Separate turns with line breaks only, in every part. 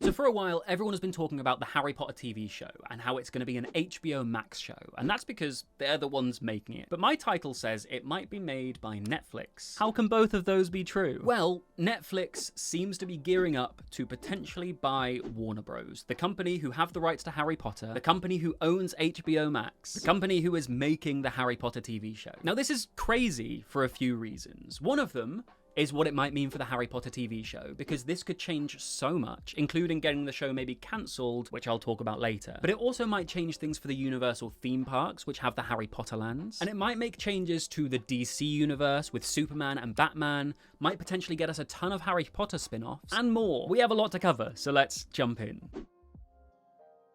So for a while, everyone has been talking about the Harry Potter TV show and how it's going to be an HBO Max show, and that's because they're the ones making it. But my title says it might be made by Netflix. How can both of those be true? Well, Netflix seems to be gearing up to potentially buy Warner Bros., the company who have the rights to Harry Potter, the company who owns HBO Max, the company who is making the Harry Potter TV show. Now, this is crazy for a few reasons. One of them is what it might mean for the Harry Potter TV show, because this could change so much, including getting the show maybe cancelled, which I'll talk about later. But it also might change things for the Universal theme parks, which have the Harry Potter lands. And it might make changes to the DC universe with Superman and Batman, might potentially get us a ton of Harry Potter spin-offs, and more. We have a lot to cover, so let's jump in.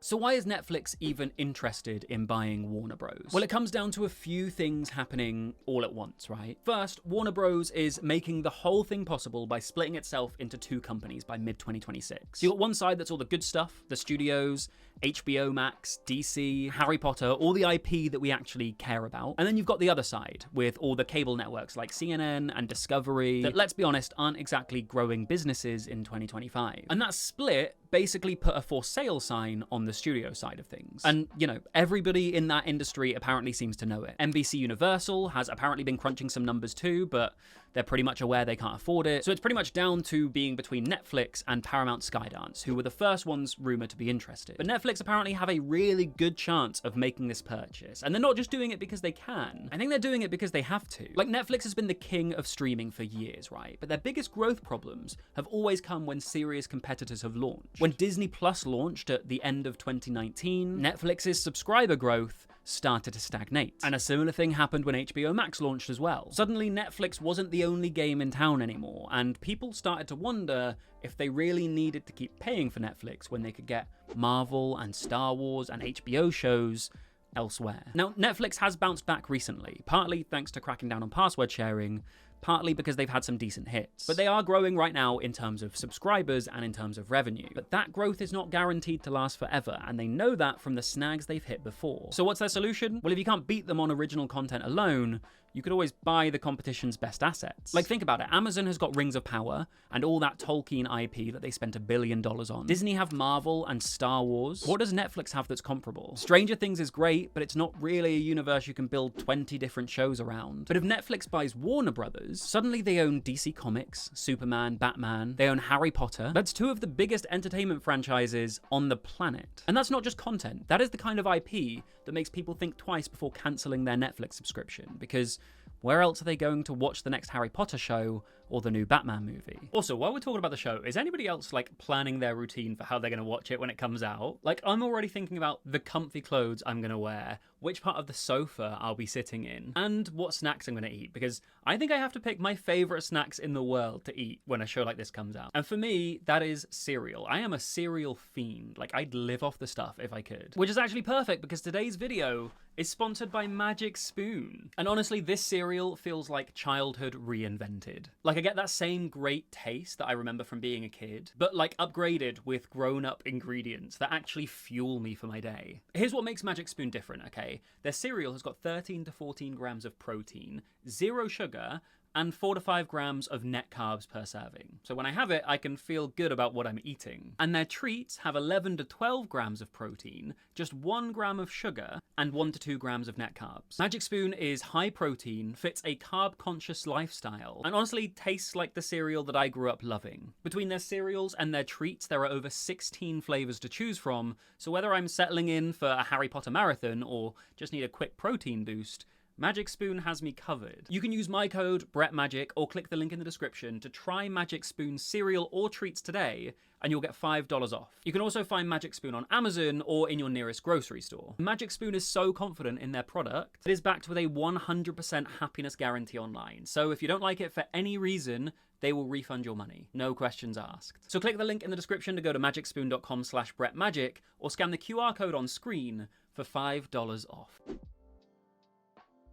So why is Netflix even interested in buying Warner Bros? Well, it comes down to a few things happening all at once, right? First, Warner Bros is making the whole thing possible by splitting itself into two companies by mid-2026. You've got one side that's all the good stuff, the studios, HBO Max, DC, Harry Potter, all the IP that we actually care about. And then you've got the other side with all the cable networks like CNN and Discovery that, let's be honest, aren't exactly growing businesses in 2025. And that split basically put a for sale sign on the studio side of things. And, you know, everybody in that industry apparently seems to know it. NBC Universal has apparently been crunching some numbers too, but they're pretty much aware they can't afford it. So it's pretty much down to being between Netflix and Paramount Skydance, who were the first ones rumored to be interested. But Netflix apparently have a really good chance of making this purchase. And they're not just doing it because they can. I think they're doing it because they have to. Like, Netflix has been the king of streaming for years, right? But their biggest growth problems have always come when serious competitors have launched. When Disney Plus launched at the end of 2019, Netflix's subscriber growth started to stagnate. And a similar thing happened when HBO Max launched as well. Suddenly, Netflix wasn't the only game in town anymore, and people started to wonder if they really needed to keep paying for Netflix when they could get Marvel and Star Wars and HBO shows elsewhere. Now, Netflix has bounced back recently, partly thanks to cracking down on password sharing, partly because they've had some decent hits. But they are growing right now in terms of subscribers and in terms of revenue. But that growth is not guaranteed to last forever, and they know that from the snags they've hit before. So what's their solution? Well, if you can't beat them on original content alone, you could always buy the competition's best assets. Like, think about it. Amazon has got Rings of Power and all that Tolkien IP that they spent $1 billion on. Disney have Marvel and Star Wars. What does Netflix have that's comparable? Stranger Things is great, but it's not really a universe you can build 20 different shows around. But if Netflix buys Warner Brothers, suddenly they own DC Comics, Superman, Batman, they own Harry Potter. That's two of the biggest entertainment franchises on the planet. And that's not just content. That is the kind of IP that makes people think twice before cancelling their Netflix subscription, because where else are they going to watch the next Harry Potter show or the new Batman movie? Also, while we're talking about the show, is anybody else like planning their routine for how they're going to watch it when it comes out? Like, I'm already thinking about the comfy clothes I'm going to wear, which part of the sofa I'll be sitting in, and what snacks I'm going to eat, because I think I have to pick my favorite snacks in the world to eat when a show like this comes out. And for me, that is cereal. I am a cereal fiend. Like, I'd live off the stuff if I could. Which is actually perfect, because today's video is sponsored by Magic Spoon. And honestly, this cereal feels like childhood reinvented. Like, I get that same great taste that I remember from being a kid, but like upgraded with grown-up ingredients that actually fuel me for my day. Here's what makes Magic Spoon different, okay? Their cereal has got 13 to 14 grams of protein, 0 sugar, and 4 to 5 grams of net carbs per serving. So when I have it, I can feel good about what I'm eating. And their treats have 11 to 12 grams of protein, just 1 gram of sugar, and 1 to 2 grams of net carbs. Magic Spoon is high protein, fits a carb-conscious lifestyle, and honestly tastes like the cereal that I grew up loving. Between their cereals and their treats, there are over 16 flavors to choose from, so whether I'm settling in for a Harry Potter marathon or just need a quick protein boost, Magic Spoon has me covered. You can use my code BRETTMAGIC or click the link in the description to try Magic Spoon cereal or treats today, and you'll get $5 off. You can also find Magic Spoon on Amazon or in your nearest grocery store. Magic Spoon is so confident in their product, it is backed with a 100% happiness guarantee online. So if you don't like it for any reason, they will refund your money. No questions asked. So click the link in the description to go to magicspoon.com/BrettMagic or scan the QR code on screen for $5 off.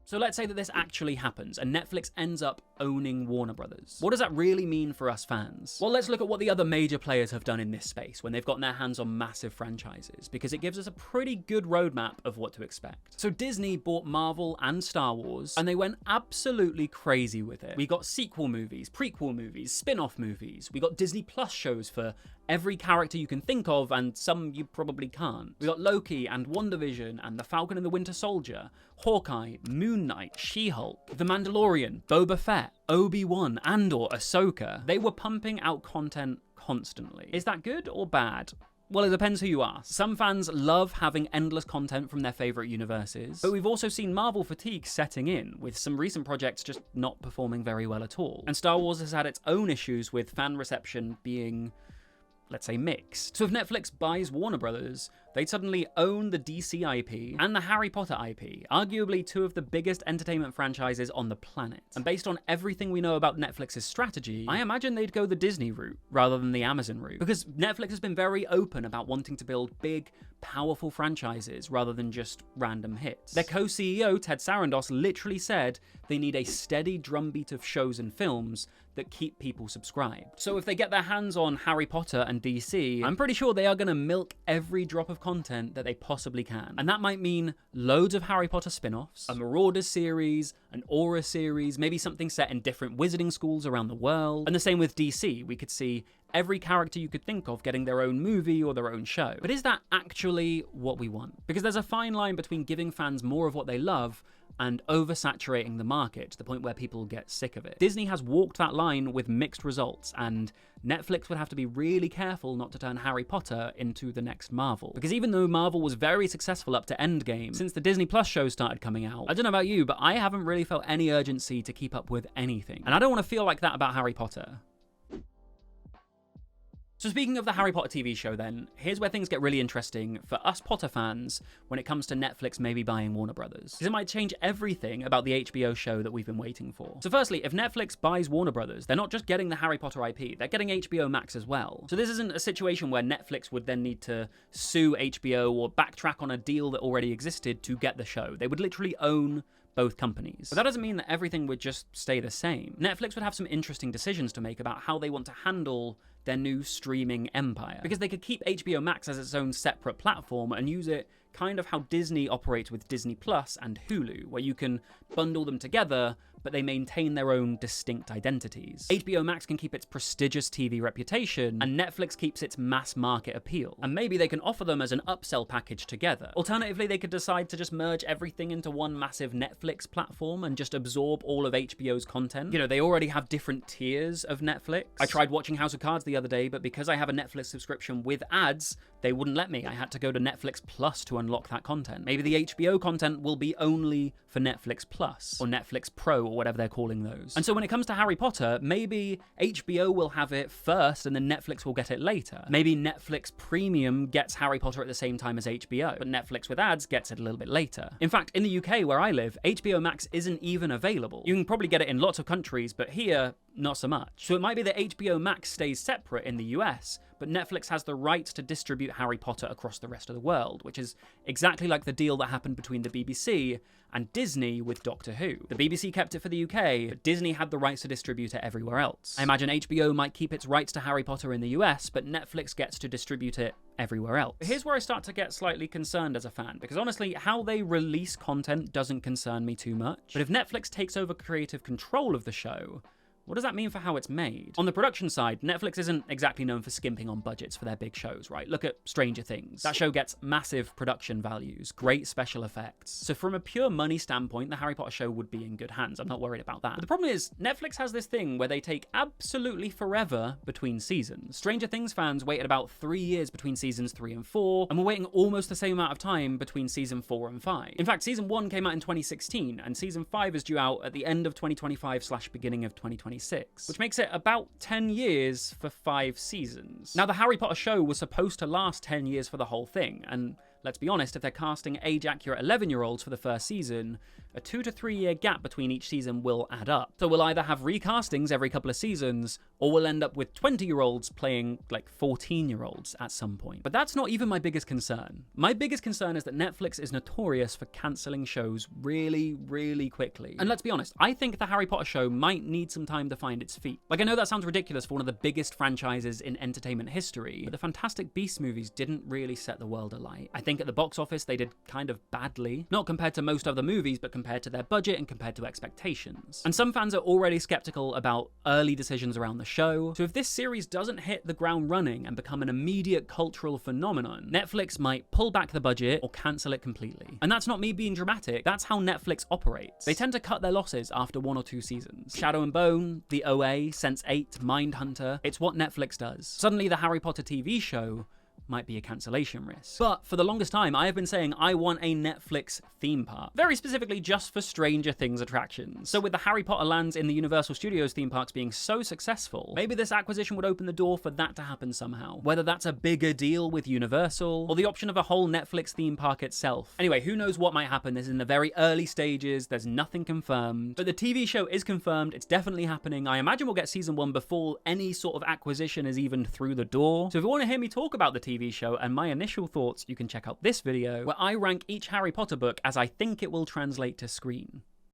So let's say that this actually happens and Netflix ends up owning Warner Brothers. What does that really mean for us fans? Well, let's look at what the other major players have done in this space when they've gotten their hands on massive franchises, because it gives us a pretty good roadmap of what to expect. So Disney bought Marvel and Star Wars, and they went absolutely crazy with it. We got sequel movies, prequel movies, spin-off movies. We got Disney Plus shows for every character you can think of, and some you probably can't. We got Loki and WandaVision and the Falcon and the Winter Soldier, Hawkeye, Moon Knight, She-Hulk, The Mandalorian, Boba Fett, Obi-Wan, Andor, Ahsoka. They were pumping out content constantly. Is that good or bad? Well, it depends who you ask. Some fans love having endless content from their favourite universes, but we've also seen Marvel fatigue setting in, with some recent projects just not performing very well at all. And Star Wars has had its own issues with fan reception being, let's say, mixed. So if Netflix buys Warner Brothers, they'd suddenly own the DC IP and the Harry Potter IP, arguably two of the biggest entertainment franchises on the planet. And based on everything we know about Netflix's strategy, I imagine they'd go the Disney route rather than the Amazon route. Because Netflix has been very open about wanting to build big, powerful franchises rather than just random hits. Their co-CEO, Ted Sarandos, literally said they need a steady drumbeat of shows and films that keep people subscribed. So if they get their hands on Harry Potter and DC, I'm pretty sure they are going to milk every drop of content that they possibly can. And that might mean loads of Harry Potter spin-offs, a Marauders series, an Aura series, maybe something set in different wizarding schools around the world. And the same with DC. We could see every character you could think of getting their own movie or their own show. But is that actually what we want? Because there's a fine line between giving fans more of what they love and oversaturating the market to the point where people get sick of it. Disney has walked that line with mixed results, and Netflix would have to be really careful not to turn Harry Potter into the next Marvel. Because even though Marvel was very successful up to Endgame, since the Disney Plus shows started coming out, I don't know about you, but I haven't really felt any urgency to keep up with anything. And I don't want to feel like that about Harry Potter. So speaking of the Harry Potter TV show then, here's where things get really interesting for us Potter fans when it comes to Netflix maybe buying Warner Brothers. Because it might change everything about the HBO show that we've been waiting for. So firstly, if Netflix buys Warner Brothers, they're not just getting the Harry Potter IP, they're getting HBO Max as well. So this isn't a situation where Netflix would then need to sue HBO or backtrack on a deal that already existed to get the show. They would literally own both companies. But that doesn't mean that everything would just stay the same. Netflix would have some interesting decisions to make about how they want to handle their new streaming empire. Because they could keep HBO Max as its own separate platform and use it kind of how Disney operates with Disney Plus and Hulu, where you can bundle them together, but they maintain their own distinct identities. HBO Max can keep its prestigious TV reputation, and Netflix keeps its mass market appeal. And maybe they can offer them as an upsell package together. Alternatively, they could decide to just merge everything into one massive Netflix platform and just absorb all of HBO's content. You know, they already have different tiers of Netflix. I tried watching House of Cards the other day, but because I have a Netflix subscription with ads, they wouldn't let me. I had to go to Netflix Plus to unlock that content. Maybe the HBO content will be only for Netflix Plus or Netflix Pro or whatever they're calling those. And so when it comes to Harry Potter, maybe HBO will have it first and then Netflix will get it later. Maybe Netflix Premium gets Harry Potter at the same time as HBO, but Netflix with ads gets it a little bit later. In fact, in the UK where I live, HBO Max isn't even available. You can probably get it in lots of countries, but here, not so much. So it might be that HBO Max stays separate in the US, but Netflix has the right to distribute Harry Potter across the rest of the world, which is exactly like the deal that happened between the BBC and Disney with Doctor Who. The BBC kept it for the UK, but Disney had the rights to distribute it everywhere else. I imagine HBO might keep its rights to Harry Potter in the US, but Netflix gets to distribute it everywhere else. But here's where I start to get slightly concerned as a fan, because honestly, how they release content doesn't concern me too much. But if Netflix takes over creative control of the show, what does that mean for how it's made? On the production side, Netflix isn't exactly known for skimping on budgets for their big shows, right? Look at Stranger Things. That show gets massive production values, great special effects. So from a pure money standpoint, the Harry Potter show would be in good hands. I'm not worried about that. But the problem is, Netflix has this thing where they take absolutely forever between seasons. Stranger Things fans waited about 3 years between seasons 3 and 4, and we're waiting almost the same amount of time between season 4 and 5. In fact, season 1 came out in 2016, and season 5 is due out at the end of 2025/beginning of 2026. Which makes it about 10 years for 5 seasons. Now, the Harry Potter show was supposed to last 10 years for the whole thing, and let's be honest, if they're casting age-accurate 11-year-olds for the first season, a 2 to 3 year gap between each season will add up. So we'll either have recastings every couple of seasons, or we'll end up with 20-year-olds playing like 14-year-olds at some point. But that's not even my biggest concern. My biggest concern is that Netflix is notorious for cancelling shows really, really quickly. And let's be honest, I think the Harry Potter show might need some time to find its feet. Like, I know that sounds ridiculous for one of the biggest franchises in entertainment history, but the Fantastic Beasts movies didn't really set the world alight. I think think at the box office they did kind of badly. Not compared to most other movies, but compared to their budget and compared to expectations. And some fans are already skeptical about early decisions around the show, so if this series doesn't hit the ground running and become an immediate cultural phenomenon, Netflix might pull back the budget or cancel it completely. And that's not me being dramatic, that's how Netflix operates. They tend to cut their losses after 1 or 2 seasons. Shadow and Bone, The OA, Sense8, Mindhunter, it's what Netflix does. Suddenly the Harry Potter TV show might be a cancellation risk. But for the longest time, I have been saying I want a Netflix theme park, very specifically just for Stranger Things attractions. So with the Harry Potter lands in the Universal Studios theme parks being so successful, maybe this acquisition would open the door for that to happen somehow. Whether that's a bigger deal with Universal, or the option of a whole Netflix theme park itself. Anyway, who knows what might happen. This is in the very early stages, there's nothing confirmed. But the TV show is confirmed, it's definitely happening. I imagine we'll get season 1 before any sort of acquisition is even through the door. So if you want to hear me talk about the TV show and my initial thoughts, you can check out this video where I rank each Harry Potter book as I think it will translate to screen.